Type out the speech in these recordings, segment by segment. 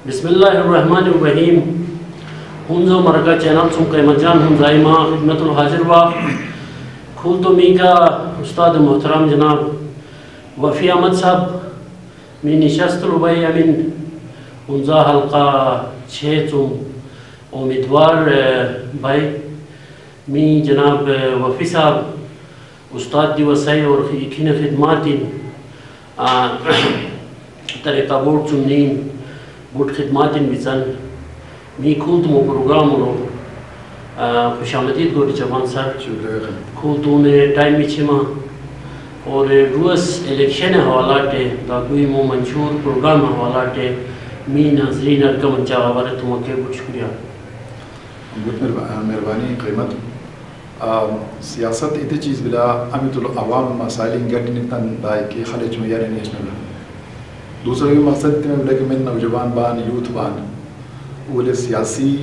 Bismillahirrahmanirrahim. Hunzo marga channel sum qaimatjan hunzaima khidmatul hazir wa khul to mika ustad muhtaram janab Wafi Ahmad sahab mi nishastul bay amin hunza halqa 6 sum امیدوار بھائی می جناب وفی صاحب استاد دی وسائی اور اکھین خدماتی طریقہ board چمنین board خدماتی بیزن می کھولتمو programme رو خوش آمدید گوری جوان صاحب کھولتونے ٹائم میچھما اور روز الیکشن حوالات دا کوئی مو منشور پروگرام حوالات می ناظرین ارکم انچا غوارت موقع بہت شکریہ. بہت مہربانی قیمت سیاست اتنی چیز بلا امیت العوام مسائل گٹ نتن دائے کہ خلچ میں یعنی نیشنل دوسرا یہ مقصد اتنے بلا کہ میں نوجوان بان یوتھ بان اولے سیاسی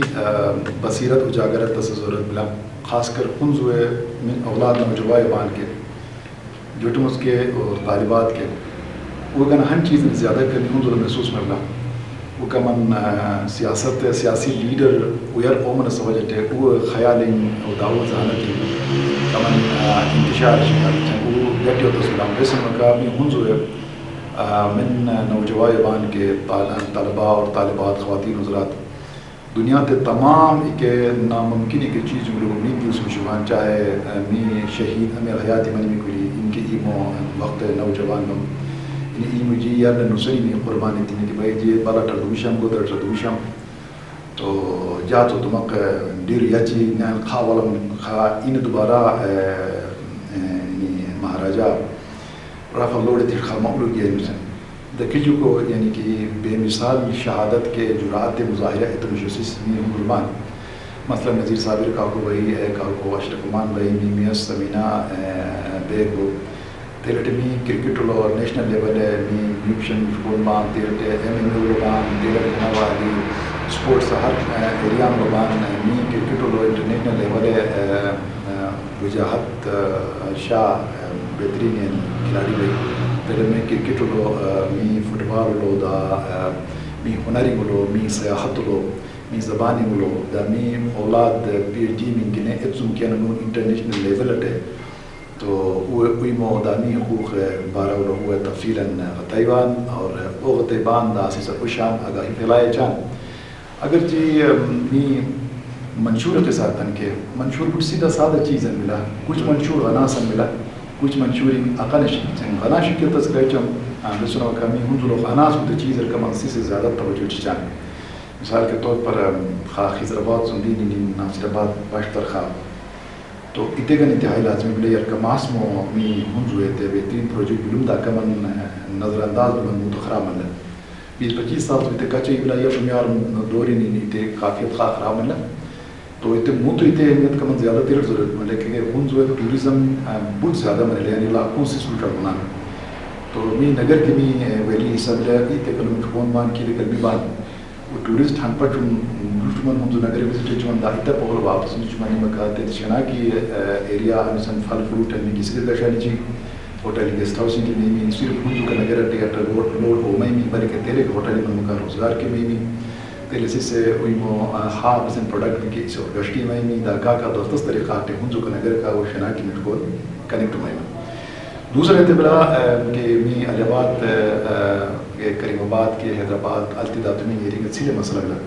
بصیرت اجاگرت تصورت بلا خاص کر خنز ہوئے من اولاد نوجوان بان کے جوٹمس کے اور طالبات کے وہ کہنا ہن چیز زیادہ کرنی خنز ہوئے محسوس میں بلا وہ کمن سیاست سیاسی لیڈر ویر اومن سوجتے وہ خیالیں و دعوت ذہانتی کمن انتشار شکایت وہ گٹی ہوتا سلام ویسے مقامی ہنزو ہے من نوجوان بان کے طلباء اور طالبات خواتین حضرات دنیا تے تمام ایک ناممکن ایک چیز ملو امید دی اس میں شبان چاہے می شہید ہمیں حیاتی منی میں کلی ان کے ایمو وقت نوجوان میں ای مجھے یار نسلی میں قربانی تھی کہ بھائی جی بالا ٹردوشم کو در ٹردوشم تو جا تو تمک دیر یا چی نیان خواہ والا خواہ این دوبارہ مہاراجہ رفع لوڑے تھی خواہ مقلو گیا انسان دکیجو کو یعنی کہ بے مثال شہادت کے جرات مظاہرہ اتمشوسیس میں قربان مثلا نظیر صابر کہا کو بھائی کہا کو اشرف امان بھائی میمیس سمینہ بیگ ہو تیرٹے می کرکٹ لو نیشنل لیول ہے می میوشن فٹبال بان تیرٹے ایم لو بان تیرٹے نوالی سپورٹس ہر ایریا میں بان می کرکٹ لو انٹرنیشنل لیول ہے وجاہت شاہ بہترین کھلاڑی بھائی تیرے میں کرکٹ لو می فٹبال لو دا می ہنری لو می سیاحت لو می زبانی لو دا می اولاد پی ایچ ڈی میں گنے اتسم کیا نمون انٹرنیشنل لیول ہے تو وہی مودانی حقوق بارہ ہوئے تفصیلاً تائیوان اور وہ تیبان دا سی سرکشان آگاہی پھیلائے جان اگر جی می منشور کے ساتھ کے منشور کچھ سیدھا سادہ چیزیں ملا کچھ منشور غناسن ملا کچھ منشوری اقنش غناشی کے تذکرہ چم لسنوں کا می ہنزلو غناس ہوتے چیز رکا منسی سے زیادہ توجہ چچان مثال کے طور پر خیزرآباد زندگی ناصر آباد باشتر خواب تو اتنے کا انتہائی لازمی بلے یار کماس مو می ہنزوئے تے بہترین پروجیکٹ بلوم دا کمن نظر انداز بلن موتو خراب ملن 20-25 سال تو اتنے کچھے بلا یا شمیار دوری نہیں اتنے کافیت خواہ خراب ملن تو اتنے موتو اتنے اہمیت کمن زیادہ تیر ضرورت ملے کہ ہنزوئے ٹوریزم بہت زیادہ ملے یعنی لاکھوں سے سلٹر بنانا تو می نگر کے می ویلی حصہ دلے اتنے کلوم ٹھون بان کی لکل بھی بان وہ ٹورسٹ ہن پر چون ہم جو نگر وزٹ چون دا اتنا پہل واپس چمانی مکاتے شنا کی ایریا ہمیشن پھل فروٹ ہے کسی کے درشانی چی ہوٹل گیسٹ ہاؤس کی میں صرف ہم جو کا نگر ٹیٹر روڈ ہو میں بلکہ کہ تیرے ہوٹل میں مکا روزگار کے میں تیرے سے وہی مو ہاں مثلا پروڈکٹ کی اس اور گشتی میں دا کا دوستس طریقہ تے ہم جو کا نگر کا وہ شنا کی مٹ کو کنیکٹ میں دوسرا اعتبار کہ می علی آباد کریم آباد کے حیدرآباد التداد میں یہ رنگ سیلے مسئلہ ملا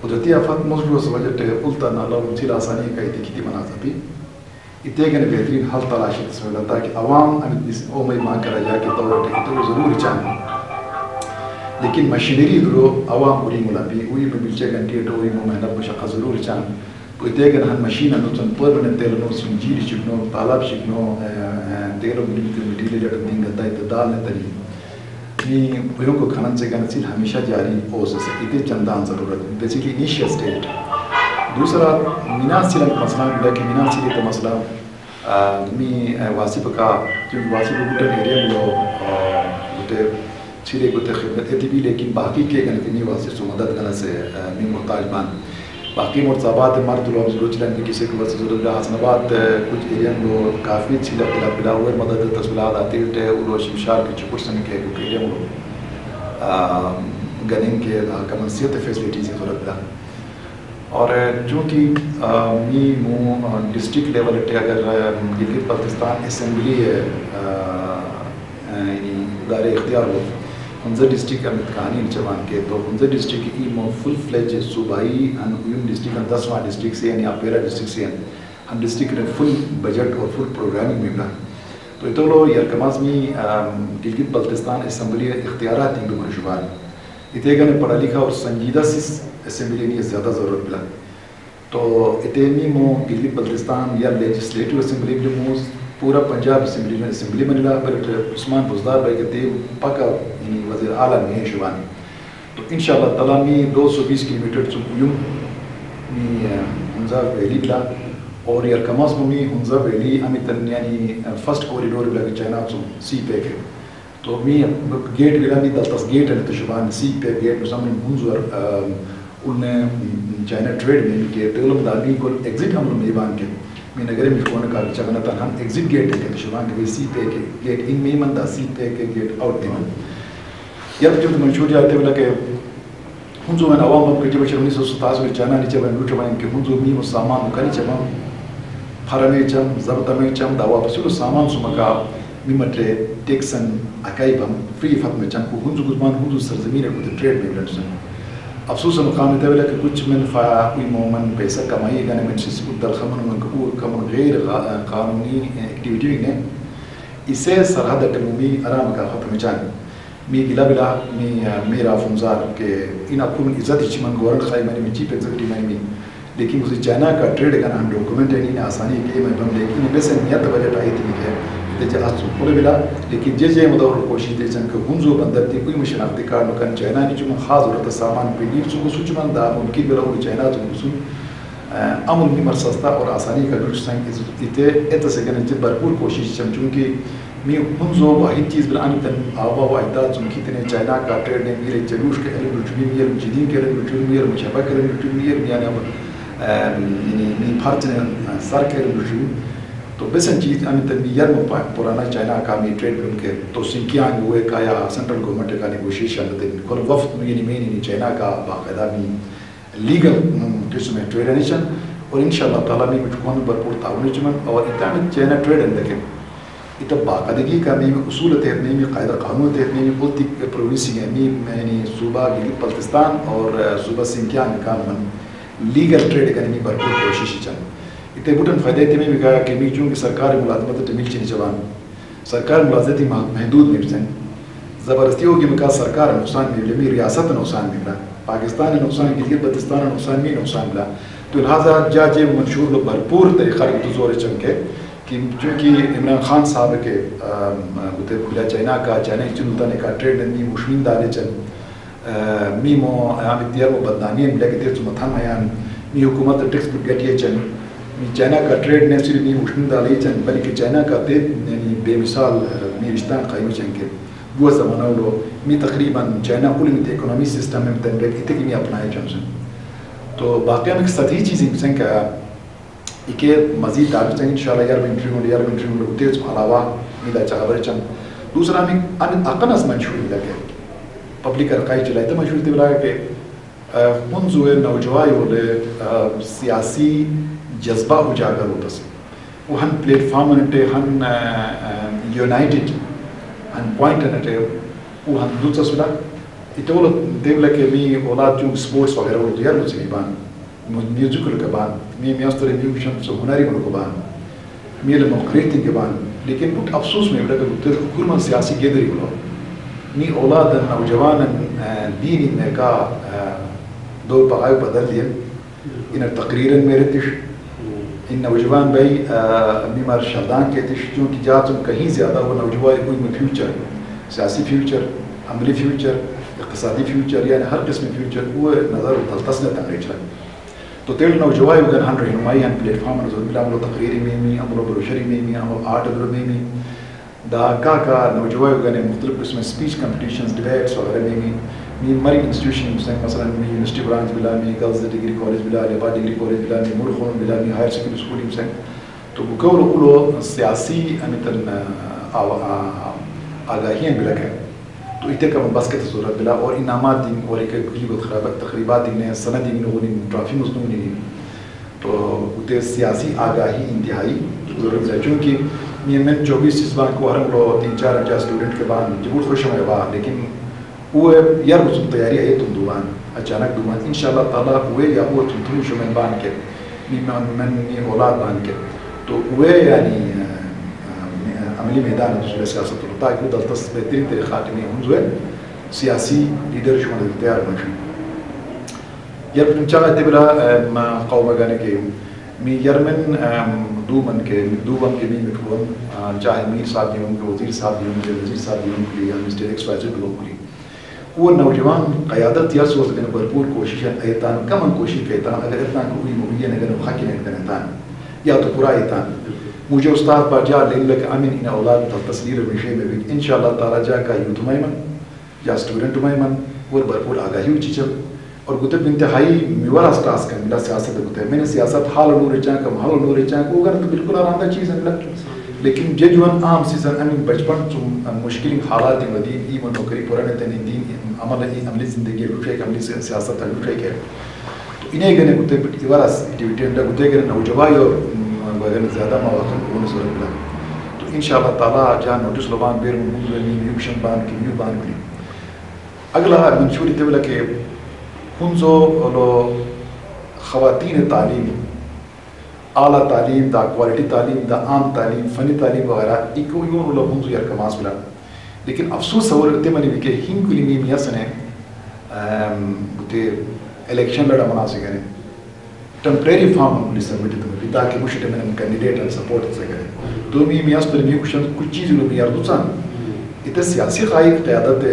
قدرتی آفات مزدور سمجھتے التا نالا مسیل آسانی کا اتکی مناظر بھی اتنے کے بہترین حل تلاشی تسمیں لگتا کہ عوام اومائی ماں کرا جا کے طور پہ اتنے ضرور چاہنے لیکن مشینری درو عوام پوری ملا بھی وہی میں بلچے گھنٹے وہی میں محنت مشقہ ضرور چاہنے تو اتنے کے ہن مشین انوچن پرمننٹ تیل نو سنجیر شکنو تالاب شکنو تیرو مٹیریل جڑ دیں گتا اتدال نے تری می ویوں کو کھنن سے گن سیل ہمیشہ جاری ہو سے اتنے چندان ضرورت بیسیکلی انیشیل سٹیٹ دوسرا میناس سیل مسئلہ ملا کہ میناس سیل کا مسئلہ می واسف کا جو واسف گٹن ایریا ملو گٹے سیلے گٹے خدمت ہے بھی لیکن باقی کے گن کی واسف سو مدد گنا سے می محتاج بان باقی مرتبات مرد لوگ ضرور چلیں گے کسی کو واسطے ضرورت ہے حسن آباد کچھ ایریا میں کافی سیلا پلا پلا ہوئے مدد تصویرات آتی ہے وہ شمشار کے چپر سے نکلے کیونکہ ایریا میں گننگ کے کمنسیت فیسلٹیز ضرورت بلا اور چونکہ می مو ڈسٹرکٹ لیول اگر گلگت بلتستان اسمبلی یعنی ادارے اختیار ہو ہنزر ڈسٹرکٹ امیت کہانی چوان کے تو ہنزر ڈسٹرکٹ کی مو فل فلیج صوبائی ان اویم ڈسٹرکٹ 10واں ڈسٹرکٹ سے یعنی آپ 13 ڈسٹرکٹ سے ہم ڈسٹرکٹ نے فل بجٹ اور فل پروگرامنگ میں بنا تو اتو لو یار کمازمی گلگت بلتستان اسمبلی اختیارات ہیں بمن شبان اتنے گنے پڑھا لکھا اور سنجیدہ سی اسمبلی نے زیادہ ضرورت بلا تو اتنی مو گلگت بلتستان یا لیجسلیٹو اسمبلی جو مو پورا پنجاب اسمبلی میں ملا بلٹ عثمان بزدار بھائی کہتے ہیں پکا یعنی وزیر اعلیٰ میں شبانی تو انشاءاللہ تعالیٰ میں 220 کلومیٹر چکیوں میں ہنزا ویلی بلا اور یار کماز میں ہنزا ویلی ہمیں تن یعنی فرسٹ کوریڈور بلا کہ چائنا چون سی پے کے تو میں گیٹ بلا میں دلتاس گیٹ ہے تو شبان سی پے گیٹ مسامن ہنزور انہیں چائنا ٹریڈ میں کہ ٹیلم دابی کو ایگزٹ ہم لوگ میبان کے میں نگرے میں فون کا چگنا تھا ہم ایگزٹ گیٹ ہے کہ شبان کے سی پے کے گیٹ ان میں من دا سی پے کے گیٹ آؤٹ دینا یا جو منشور جاتے بلا کہ ہنزو میں عوام اب کٹی بچے 1927 میں چائنا نیچے بن روٹ بن کہ ہنزو میں سامان مکانی چم پھرمے چم ضبط میں چم دعوا پسلو سامان سمکا میمٹرے ٹیکسن اکائی بم فری فتم چم کو ہنزو گزمان ہنزو سرزمین کو ٹریڈ میں لڑسن افسوس مقام ہے کہ کچھ من کوئی مومن پیسہ کمائی گانے من سے دل خمن من کو کمن غیر قانونی ایکٹیویٹی نے اسے سرحد عمومی آرام کا ختم جان می گلا بلا می میرا فنزار کہ ان اپن عزت ہی من گورن خائی میں چیف ایگزیکٹو میں لیکن مجھے چائنا کا ٹریڈ کا ہم ڈاکومنٹ ہے نہیں آسانی کے میں بم لیکن بس نیت بجٹ آئی تھی کہ جے اس پورے بلا لیکن جے مدور کوشش دے چن کہ ہنزو بندر تھی کوئی مشناختی کارڈ کن چائنا نہیں چون خاص ضرورت سامان پہ نیو سو سوچ من دا ممکن بلا وہ چائنا تو سو امن نہیں مر سستا اور آسانی کا گرش سنگ تے ات سے گن بھرپور کوشش چم چونکہ می ہنزو واحد چیز بلا ان تن آبا و اجداد چون کی تنے چائنا کا ٹریڈ نے میرے جلوش کے علم رجوی میر جدین کے علم رجوی میر مشابہ کے علم رجوی میر یعنی بھارت نے سر کے علم رجوی تو بسن چیز ہمیں تنبیار میں پرانا چائنا کا می ٹریڈ ان کے تو سنکیان ہوئے کا یا سنٹرل گورنمنٹ کا نیگوشیشن دیں کل وفد یعنی مین چائنا کا باقاعدہ بھی لیگل جس میں ٹریڈ انیشن اور انشاءاللہ تعالیٰ میں مجھکون بھرپور تعاون جمن اور اتنا میں چائنا ٹریڈ اندر کے اتنا باقاعدگی کا میں اصول تحت میں قاعدہ قانون تحت میں بولتی پرویسی ہے میں صوبہ گلگت بلتستان اور صوبہ سنکیان کا من لیگل ٹریڈ کرنے میں بھرپور کوشش چل اتنے بوٹن فائدہ اتنے میں بھی کہا کہ میں چونکہ سرکار ملازمت تمیل چینی جوان سرکار ملازمتی محدود میں بسن زبردستی ہوگی میں کہا سرکار نقصان میں بلا ریاست نقصان میں بلا پاکستان نقصان گلگت بلتستان نقصان میں نقصان بلا تو لہٰذا جا جے منشور لوگ بھرپور طریقہ کی زور چمکے کہ چونکہ عمران خان صاحب کے بلا چائنا کا چائنا چنتانے کا ٹریڈ میں مشمین دارے چن می مو اختیار و بدنامین ملا کہ تیرچ متھان میان می حکومت ٹیکس بٹ گٹیے چن چائنا کا ٹریڈ نے صرف نہیں مشکل ڈالی چن بلکہ چائنا کا یعنی بے مثال میں رشتہ قائم چن کے وہ زمانہ لو میں تقریباً چائنا پوری میں اکنامی سسٹم میں تنبیک اتنے کی میں اپنائے چن سن تو باقی میں سطحی چیزیں سن کہا کہ مزید دار چن انشاءاللہ یار منٹری میں تیز علاوہ میلا چاہبر چن دوسرا میں اقن از منشور لگے پبلک ارقائی چلائے تو مشہور تھی بلا کہ منذ نوجوائی والے سیاسی جذبہ اجاگر ہوتا سے وہ ہن پلیٹ فارم انٹے ہن یونائٹڈ ہن پوائنٹ انٹے وہ ہن دوسرا سلا اتولو دیولا کہ می اولاد چون سپورٹس وغیرہ وہ دیار لوچے بان میوزیکل کے بان می میاستر میوزیشن سو ہنری من کو بان می لمقریتی کے بان لیکن بہت افسوس میں بڑا کہ حکومت سیاسی گیدری بلو می اولاد نوجوان دینی میں کا دور پاگائی بدل دیا ان تقریرا میرے تش ان نوجوان بھائی بیمار شردان کے تش چونکہ جاتم کہیں زیادہ وہ نوجوان کوئی میں فیوچر سیاسی فیوچر عملی فیوچر اقتصادی فیوچر یعنی ہر قسم فیوچر وہ نظر دلتس نے تنگی چلا تو تیل نوجوان اگر ہن رہنمائی ہن پلیٹ فارم نظر بلا عملو تقریری میں می عملو بروشری میں می عملو آرٹ میں دا کا نوجوان اگر مختلف قسم سپیچ کمپٹیشنز ڈیبیٹس وغیرہ میں می مری انسٹیٹیوشن مثلا می یونیورسٹی برانچ بلا می گرلز ڈگری کالج بلا لیبا ڈگری کالج بلا می مرخون بلا می ہائر سیکنڈری اسکول مثلا تو بکور اولو سیاسی امیتن آگاہیاں بلا کہ تو ایتے کا باسکت ضرورت بلا اور انعامات دین اور ایک کلی کو تقریبات دین سند دین نغنی ٹرافی مصنوع نہیں تو اتے سیاسی آگاہی انتہائی ضرورت ہے چونکہ میں 24 اس بار کو ہرم لو 3-4 اسٹوڈنٹ کے بعد جبور خوش ہوئے با لیکن وہ یار اس تیاری ہے تم دوان اچانک دوان انشاءاللہ تعالی وہ یا وہ تم شو من بان کے من اولاد بان کے تو وہ یعنی عملی میدان دوسرے سیاست ہوتا ہے کہ دلتس بہترین طریقات میں ہم جو ہے سیاسی لیڈر شو من تیار بنشن یار پنچاگا تبلا قوم گانے کے می یرمن دوبن کے می مٹھون چاہے میر صاحب دیوں کے وزیر صاحب دیوں کے وزیر صاحب دیوں کے یا مسٹر ایکس وائی زیڈ لوگ کے وہ نوجوان قیادت یا سوز کے بھرپور کوشش ایتان کمن کوشش کہتا اگر اتنا کوئی مبین اگر حق نہیں کرتا یا تو پورا ایتان مجھے استاد پر جا لے لک امین ان اولاد تصویر وشے میں بھی انشاءاللہ تعالی جا کا یوتھ میمن یا اسٹوڈنٹ میمن وہ بھرپور آگاہی چیچل اور گتب انتہائی میورا سٹاس کا ملا سیاست گتے میں نے سیاست حال نور چاہ کا محل نور چاہ کو اگر تو بالکل آرامدہ چیز ہے لیکن ججوان عام سیزن امین بچپن چم مشکل حالات ودی ایمن نوکری پرانے تنین دین عملی زندگی لوٹے عملی سیاست لوٹے کے تو انہیں گنے گتے ایوارس ایکٹیویٹی انڈا گتے گنے نوجوائی اور وغیرہ زیادہ مواقع کو نے صورت ملا تو انشاءاللہ تعالی جہاں نوٹس لبان بیر موضوع نیوشن بان کی نیو بان کی اگلا منشوری تبلا کہ ہنزو لو خواتین تعلیم اعلیٰ تعلیم دا کوالٹی تعلیم دا عام تعلیم فنی تعلیم وغیرہ ایکو یون لو ہنزو یار کماس بلا لیکن افسوس ہو رہتے منی بھی کہ ہن کلی می میاسنے بتے الیکشن لڑا مناسب کریں ٹمپریری فارم ہم سبمٹ تو تاکہ مشٹ میں کینڈیڈیٹ اور سپورٹ سے کریں تو می میاس پر می کچھ چیز لو یار دوسان اتنے سیاسی قائد قیادت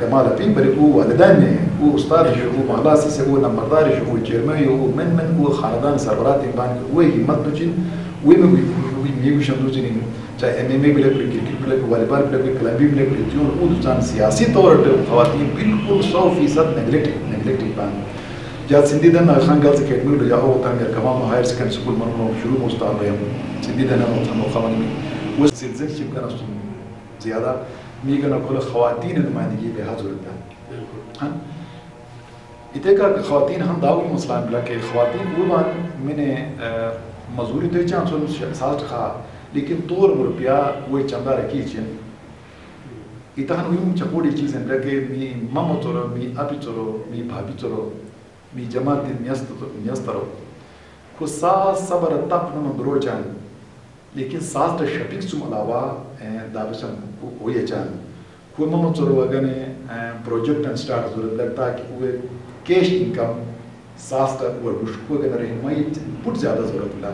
کمال اپین بلے وہ والدین نے وہ استاد جو وہ محلہ سے وہ نمبردار جو وہ چیئرمین وہ من وہ خاندان سربراہ تیمان وہ ہمت نو چین وہ میں میگوشن دو چین چاہے ایم اے بلے بلے کرکٹ بلے والی بال بلے کلمبی بلے بلے تیون وہ دوستان سیاسی طور پر خواتین بالکل 100% نیگلیکٹ بان جات سندھی دن خان گرلز اکیڈمی لے جاؤ ہوتا ہے میرا کمام ہائر سیکنڈری سکول منو شروع میں استاد رہے ہوں سندھی دن ہم خواتین میں وہ سلسلے چپ کرنا زیادہ میگنا کل خواتین نمائندگی بے حضرت ہے اتنے کا خواتین ہم داوی مسئلہ بلا کہ خواتین قربان میں نے مزوری تو چاہاں سن ساز خواہ لیکن طور مرپیا وہ چندہ رکھی چین اتحان ہوئی چپوڑی چیزیں بلا کہ می ممو چورو می ابی چورو می بھابی چورو می جماعت دن میسترو کو ساز صبر تپ نمو درو چاہاں لیکن ساز تا شپیک سم علاوہ دابسن ہوئی چاہاں کوئی ممو چورو اگنے پروجیکٹ ان سٹارٹ ضرورت لگتا کہ وہ کیش انکم ساز تا ورگوشکو اگنے رہنمائی بہت زیادہ ضرورت ملا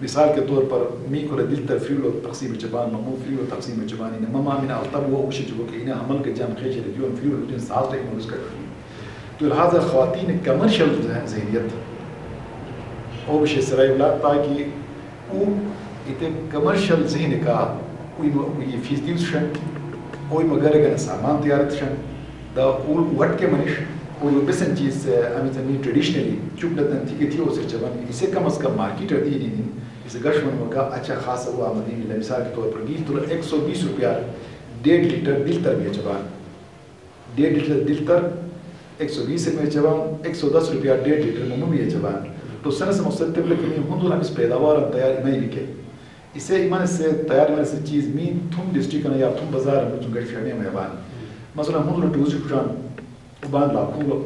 مثال کے طور پر می کو دل تر فریلو تقسیم چبان ممو فریلو تقسیم چبانی مما من الطب وہ اوشی چکو کہ انہیں حمل کے جان خیش ہے جو فریلو جن ساز تا ایک کر تو لہذا خواتین کمرشل ذہنیت او بشی سرائی اولاد تاکہ او اتنے کمرشل ذہن کا کوئی فیس شن کوئی مگر اگر سامان تیارت شن دا اول وٹ کے منش کوئی بسن چیز امی زمین ٹریڈیشنلی چوب لتن تھی کہ تھی اسے چبان اسے کم از کم مارکیٹ دی نہیں اسے گشمن مکا اچھا خاص ہوا مدینی مثال کے طور پر گیل تو 120 روپیہ 1.5 لیٹر دل تر میں چبان 1.5 لیٹر دل تر 120 میں چبان 110 روپیہ 1.5 لیٹر ممو بھی چبان تو سنہ سے مستطب لیکن ہندو ہم اس پیداوار تیار نہیں لکھے اسے ایمان سے تیار ایمان سے چیز می تم ڈسٹرکٹ یا تم بازار میں تم گھر شہریں میں بان مثلا ہندو ٹوزی کشان بان لاکھوں لو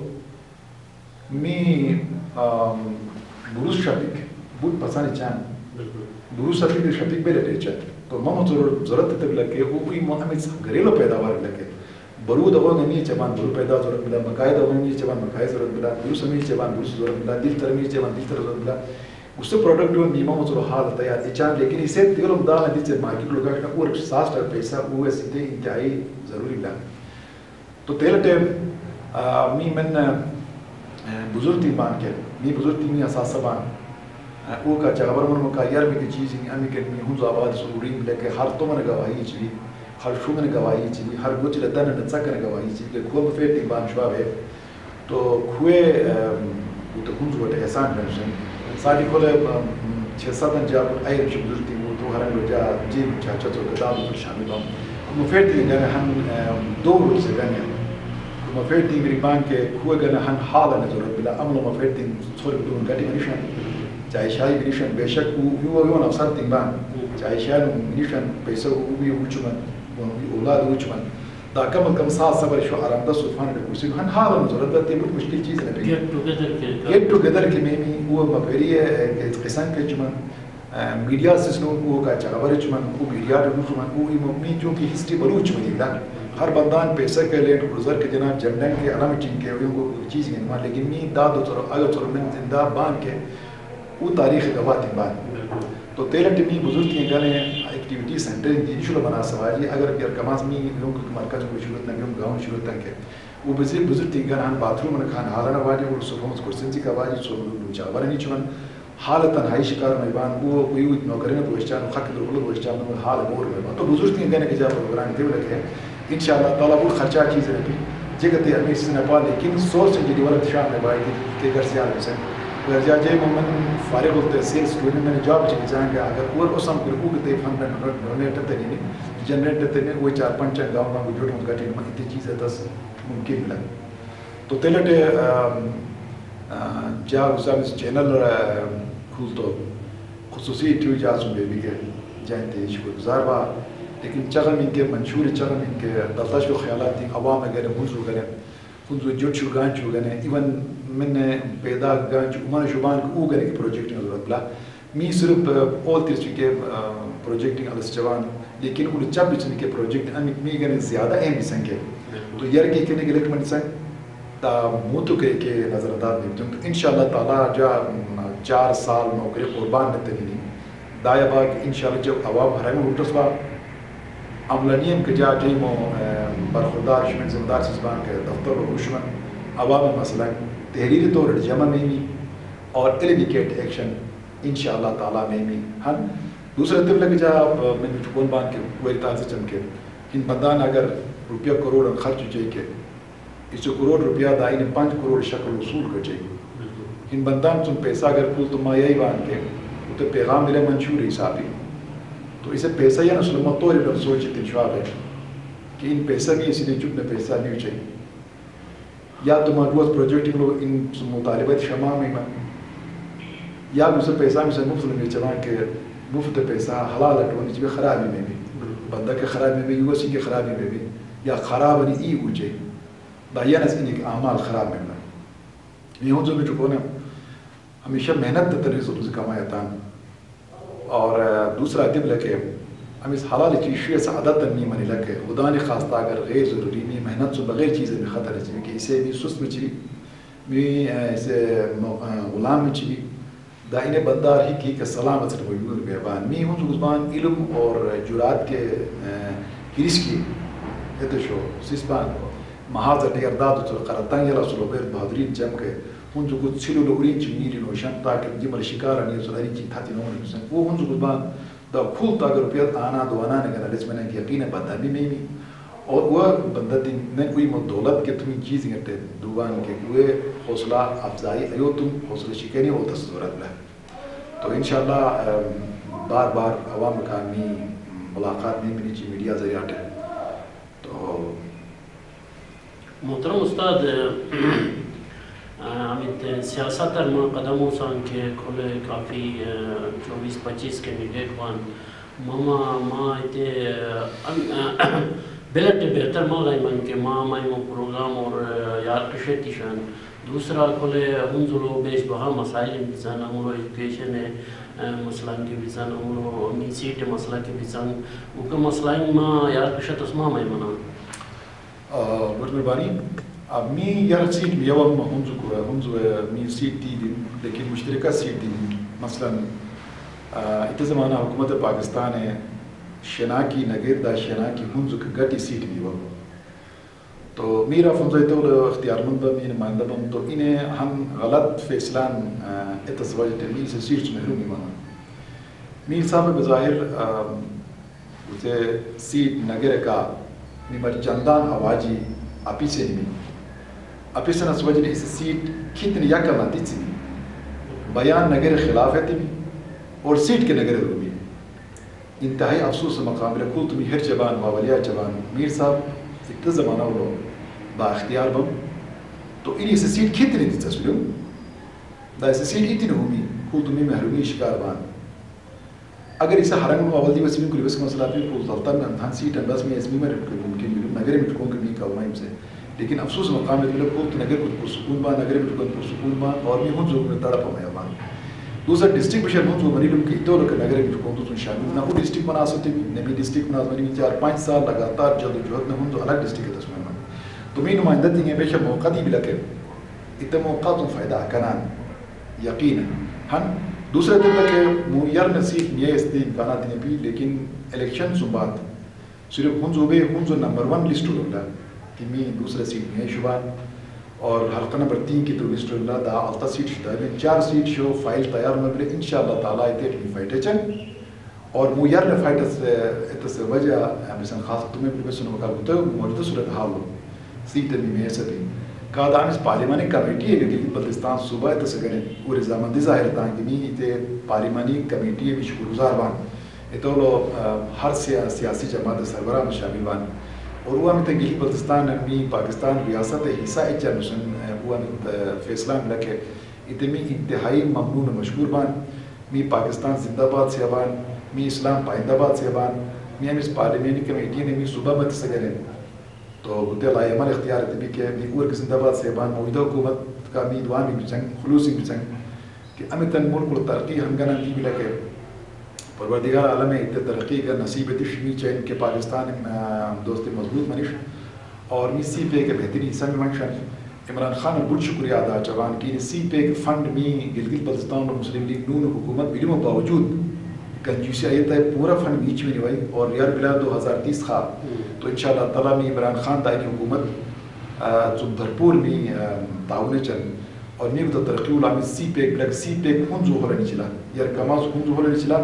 می بروز شپک بود پسانی چان بروز شپک بے لیتے چاہتے تو ماما ضرورت تب لگے وہ کوئی ہمیں گھریلو پیداوار لگے برود ہو نہیں چبان برو پیدا ضرورت ملا مکائے دو نہیں چبان مکائے ضرورت ملا بروس نہیں چبان بروس ضرورت ملا دل تر نہیں چبان دل تر ضرورت ملا اس سے پروڈکٹ جو نیما مزور حال تیار اچان لیکن اسے دیگرم دال ندی سے مارکیٹ لوگا کہ اور 60 پیسہ وہ سیدھے انتہائی ضروری لا تو تیل ٹیم می من بزرگ تین بان کے می بزرگ تین اساس بان وہ کا جگبر من کا یار میں کی چیز نہیں امی کے میں ہنز آباد ضروری لے کے ہر تو من گواہی چھی ہر شو من گواہی چھی ہر گوچ لدن نڅا کر گواہی چھی کہ کو فیٹ تین بان شوا ہے تو کھوے تو ہنز وٹ احسان منشن ساری کھولے 6-7 جاب ایر بزرگ تین وہ تو ہر جا جی چاچا تو کتاب شامل ہوں مفيد جانا هن دور سجانيا مفيد غريبان كهو جانا هن حالا نزور بلا أمل مفيد صور بدون قدي منيشان جايشاي منيشان بيشك هو نفسه تيمان جايشان منيشان بيسو هو وجمان أولاد وجمان دا كم ساعة صبر شو آرام دا سوفان الكرسي هن حالا نزور ده تيمت مشكلة چیز نبي get together كميمي هو مفيرية قسم كجمان میڈیا سسنوں کو کا چاور چمن کو میڈیا ڈو چمن کو می جو کی ہسٹری بلوچ میں دا ہر بندان پیسہ کے لیٹ گزر کے جناب جنڈن کے علامہ چین کے وہ چیز ہیں ما لیکن می داد تو اگر تو من زندہ بان کے وہ تاریخ گواہ بان تو تیرٹ می بزرگ کی گانے ایکٹیویٹی سینٹر دی شروع بنا سواجی اگر پھر کماس می لوگ کو مرکز کو شروع نہ گاؤں شروع تک کے وہ بزرگ تھی گان باتھ روم کھان حالنا واجی اور سوفوس کرسن کا واجی سو چاور نہیں چمن حالتاً ہائی شکار میبان وہ کوئی نوکری میں پوچھان خط درخل پوچھان میں حال مور میبان تو بزرگ تین گانے کے جا پروگرام دے لگے انشاءاللہ تعالیٰ وہ خرچہ چیز رہی جگہ تے امی سے نپال لیکن سورس جو ڈیولپ شاہ میں بائی کے گھر سے آنے سے گھر جا جائے من فارغ ہوتے سیلس اسٹوڈنٹ میں نے جاب چلی جائیں گے اگر اور اسم کو کو تے فنڈ ڈونیٹ تے نہیں جنریٹ تے نہیں وہ 4-5 گاؤں میں جوڑ ہوں گٹی میں اتنی چیز ہے دس ممکن ملا تو تلٹے جا اس چینل کھول تو خصوصی ٹیو جاسوں بے بھی کے جانتے شکر گزار با لیکن چغم ان کے منشور چغم ان کے دلتش و خیالات تھی عوام گئے منظور گئے منظور جو چوگان چو گئے ایون من پیدا گان چو من شبان کو گئے کہ پروجیکٹنگ ضرورت بلا می صرف اول ترچی کے پروجیکٹنگ علیس جوان لیکن ان چب بچنے کے پروجیکٹ می گئے زیادہ اہم بھی سنگے تو یر کے کہنے کے لیکن سنگ تا موتو کے نظر انداز نہیں تو انشاءاللہ تعالیٰ جا 4 سال نوکری قربان نتے نہیں دایا باگ انشاءاللہ جب عوام حرم اٹھس با عملانیم کے جا جیمو برخوردار شمن زمدار سزبان کے دفتر و روشمن عوام مسئلہ تحریری طور جمع میں بھی اور ایلیویکیٹ ایکشن انشاءاللہ تعالیٰ میں بھی ہن دوسرے طب لگے جا میں چکون بان کے کوئی تازہ چمکے ان بندان اگر روپیہ کروڑ خرچ چاہیے کہ اس کروڑ روپیہ دائیں 5 کروڑ شکل وصول کر چاہیے ان بندان تم پیسہ اگر پھول تم یہی بان کے تو پیغام ملے منشور حسابی تو اسے پیسہ یا نسلمت طور پر سوچ تنشواب ہے کہ ان پیسہ بھی اسی نے چپ میں پیسہ نہیں چاہیے یا تم روز پروجیکٹ لو ان مطالبت شمع میں یا اسے پیسہ میں سے مفت میں چلا کہ مفت پیسہ حلال اٹھوانی چاہیے خرابی میں بھی بندہ کے خرابی میں بھی یو ایس سی کے خرابی میں بھی یا خراب نہیں ای ہو چاہیے دائیان اس انہیں اعمال خراب میں بنا یہ ہوں جو میں چکونا ہمیشہ محنت تتری سے کمایا تھا اور دوسرا دب لکے ہم اس حلال چیزیں سے عادت نہیں منی لکے خدا نے خواستہ اگر غیر ضروری نہیں محنت سے بغیر چیزیں میں خطر ہے کہ اسے بھی سست میں چلی بھی اسے غلام میں چلی دائنے بندار ہی کی کہ سلامت سے مجبور بیابان می ہوں جو زبان علم اور جرات کے ہرس کی اتشو سسبان محاضر نیرداد تو قرطان یلا سلو بیر بہادرین جم کے ہوں جو کچھ سلو لورین چی میری نوشن تاکہ جمل شکارا نہیں سلاری چی تھاتی نومن نوشن وہ ہوں جو زبان دا کھول تاکہ روپیت آنا دوانا نگنا لیس میں نے یقین بدنی میں بھی اور وہ بندہ دن میں کوئی دولت کے تمہیں چیز گھٹے دوان کے وہ حوصلہ افزائی ایو تم حوصلہ شکینی ہوتا ضرورت لے تو انشاءاللہ بار بار عوام مقامی ملاقات میں منی چی میڈیا ذریعہ ہے تو محترم استاد امیت سیاست در ما قدم ہوسان کے کھولے کافی 24-25 کے میڈیا کوان ما ایتے بلٹ بہتر ماغائی من کے مائی مو پروگرام اور یار کشتی شان دوسرا کھولے ہنزلو بیش بہا مسائل بزن امورو ایجوکیشن ہے مسئلہ کی بزن امورو امی سیٹ مسئلہ کی بزن اوکا مسئلہ ما یار کشت اسما مائی منا بہت مہربانی اب می یار سیٹ میں یوم ہنزو می سیٹ دی لیکن مشترکہ سیٹ دی مثلا ات زمانہ حکومت پاکستان ہے شناکی نگیر دا شناکی ہنزو گٹی سیٹ بھی وہ تو میرا فنزوی تو اختیار مند بم این ماندہ بم تو انہیں ہم غلط فیصلان اتسواج ترمیل سے سیٹ محرومی مانا میر صاحب بظاہر اسے سیٹ نگر کا نمر چندان آوازی اپی سے نہیں اپی سے نسوج نے اس سیٹ کتنی یکا ماتی تھی بیان نگر خلاف ہے تھی اور سیٹ کے نگر رومی انتہائی افسوس مقام لکھول تمی ہر جبان واولیا جبان میر صاحب ایک زمانہ وہ با اختیار بم تو انہی سے سیٹ کھیت نہیں دی تصویروں دا سے سیٹ اتنی ہومی کھول تمی محرومی شکار بان اگر اسے حرنگ واول دی وسیمی کلی بس کا مسئلہ پھر کھول دلتا میں انتہان سیٹ بس میں اسمی میں رکھل ممکن ملوں نگر میں ٹھکوں کرنی کا ہمائم سے لیکن افسوس مقام ہے کھول تو نگر کچھ پرسکون بان نگر میں ٹھکوں پرسکون بان اور میں ہوں جو میں تڑپ ہمیں بان دوسرا ڈسٹرکٹ بشر ہوں جو منی لوگ کی تو لوگ نگر میں ٹھکوں تو شامل نہ وہ ڈسٹرکٹ بنا سکتے نمی ڈسٹرکٹ بنا منی 4-5 سال لگاتار جد و جہد نہ ہوں جو الگ ڈسٹرکٹ ہے تسمین من تو میں نمائندہ تھی ہیں بیشہ موقع دی بھی لکے اتنا موقع تو فائدہ کنان یقین ہن دوسرے دن لکے مویر نصیب یہ اس دن امکانات ہیں بھی لیکن الیکشن سے بعد صرف ہن جو نمبر 1 لسٹ ہو رہا کہ میں دوسرے سیٹ میں شبان اور حلقہ نمبر 3 کی تو لسٹ اللہ دا التا سیٹ شدہ ہے 4 سیٹ شو فائل تیار مبرے انشاءاللہ تعالیٰ اتیٹ میں فائٹے چن اور مویر نے فائٹہ سے وجہ مثلا خاص تمہیں پر بسنو مکال ہوتا ہے موجودہ صورت حال ہو سیٹ میں ایسا بھی کہا اس پارلیمانی کمیٹی ہے کہ بلتستان صوبہ ہے تسے کریں وہ رضامندی ظاہر تھا کہ میں تے پارلیمانی کمیٹی ہے بھی شکر گزار بان اتو لو ہر سیاسی جماعت سربراہ میں شامل بان اور وہ ہمیں تنگیلی بلتستان میں پاکستان ریاست حصہ اچھا نشن وہ ہمیں فیصلہ میں لکھے اتنی انتہائی ممنون مشکور بان میں پاکستان زندہ باد سے بان میں اسلام پائندہ باد سے بان میں ہم اس پارلیمانی کمیٹی نے میں صوبہ میں تسے کریں تو ہوتے لائے عمل اختیار ہے کہ میں اور زندہ باد سے بان موجودہ حکومت کا امیدوار بھی بچنگ خلوصی بچنگ کہ ہمیں تن ملک کو ترقی ہنگانا کی بھی لکھے پروردگار عالم اتنے ترقی کا نصیب تشمی چین کے پاکستان دوست مضبوط منش اور می سی پے کے بہترین حصہ میں منشن عمران خان بہت شکریہ ادا چوان کی سی پے کے فنڈ میں گلگت بلتستان اور مسلم لیگ نون حکومت علم باوجود کنجوسی آیت ہے پورا فنڈ بیچ میں نوائی اور یار بلا 2030 خواب تو انشاءاللہ تعالیٰ میں عمران خان دائنی حکومت جو بھرپور میں تعاون چل اور میں تو ترقی علام سی پے بلک سی پے خون جو ہو رہا نہیں چلا یار کماز خون جو ہو رہا نہیں چلا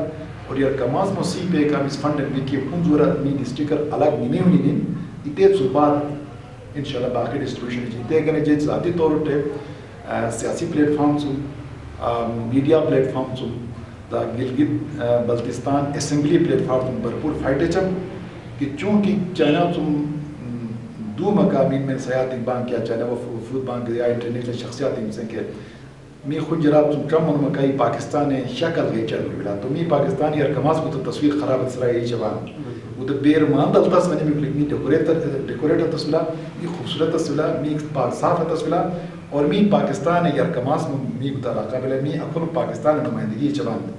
اور یار کماز مو سی پے کا اس فنڈ میں کہ خون جو رہا میں ڈسٹرکر الگ نیمے ہونی نہیں اتنے صوبات انشاءاللہ باقی ڈسٹریبیوشن جیتے گنے جیت ذاتی طور پر سیاسی پلیٹ فارم سو میڈیا پلیٹ فارم سو دا Gilgit Baltistan assembly platform بھرپور فائٹے چم کہ چونکہ چائنا تم دو مقامین میں سیاحتی بانک کیا چائنا وہ فوڈ بانک یا انٹرنیشنل شخصیات ان سے کہ میں خود جراب تم کم من مکائی پاکستان شکل گئی چل بلا تو میں پاکستانی ارکماس کو تو تصویر خراب اسرائیلی جوان وہ تو بیر مان دلتاس میں نے بھی ڈیکوریٹر تصویرہ یہ خوبصورت تصویرہ میں پاک صاف تصویرہ اور میں پاکستان ارکماس میں متعلقہ بلا میں اکل پاکستان نمائندگی جوان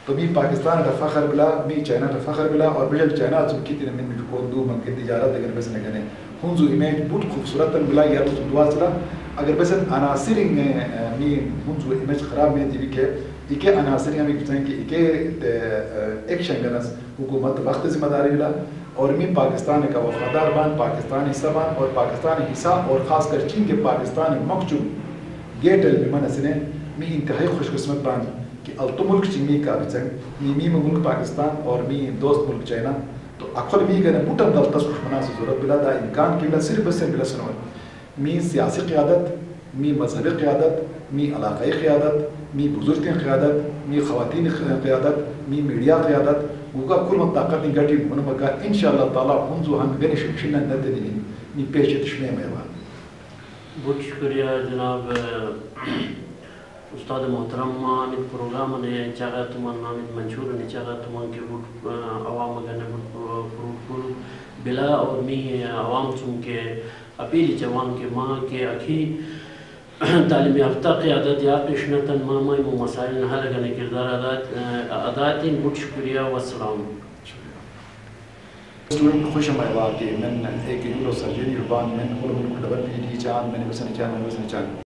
تو میں پاکستان کا فخر بلا میں چائنا کا فخر بلا اور بجل چائنا تم کتنے من میں کو دو من کے تجارت اگر بس نہ کریں ہوں جو امیج بہت خوبصورت بلا یا تو دعا چلا اگر بس عناصر میں ہوں جو امیج خراب میں دی کہ ایک عناصر ہمیں کہتے ہیں کہ ایک ایکشن گنس حکومت وقت ذمہ داری بلا اور میں پاکستان کا وفادار بان پاکستانی حصہ بان اور پاکستانی حصہ اور خاص کر چین کے پاکستان مقصود گیٹ المن سنے میں انتہائی خوش قسمت بان کہ التو ملک چینی کا بچنگ می ملک پاکستان اور می دوست ملک چائنا تو اکھل می گنے بوٹم دلتا سخمنا سے ضرورت بلا دا امکان کی بلا صرف بس بلا سنور می سیاسی قیادت می مذہبی قیادت می علاقائی قیادت می بزرگی قیادت می خواتین قیادت می میڈیا قیادت وہ کا کل طاقت نہیں گٹی من مکا انشاءاللہ تعالی ہم جو ہم گنے شکشنا نہ دینی می پیش تشنے مہربان بہت شکریہ جناب استاد محترم آمد پروگرام نے چاہا تمہن آمد منشور نے چاہا تمہن کے بہت عوام گنے بہت بلا اور می عوام چون کے اپیل جوان کے ماں کے اکھی تعلیم یافتہ قیادت یا پیشنتاً ماما مسائل حل کرنے کردار اداتین بہت شکریہ والسلام اسٹوڈنٹ خوش ہمارے کہ من ایک یورو سرجری ربان من علم الڈبل پی ڈی چاند میں نے بسن چاند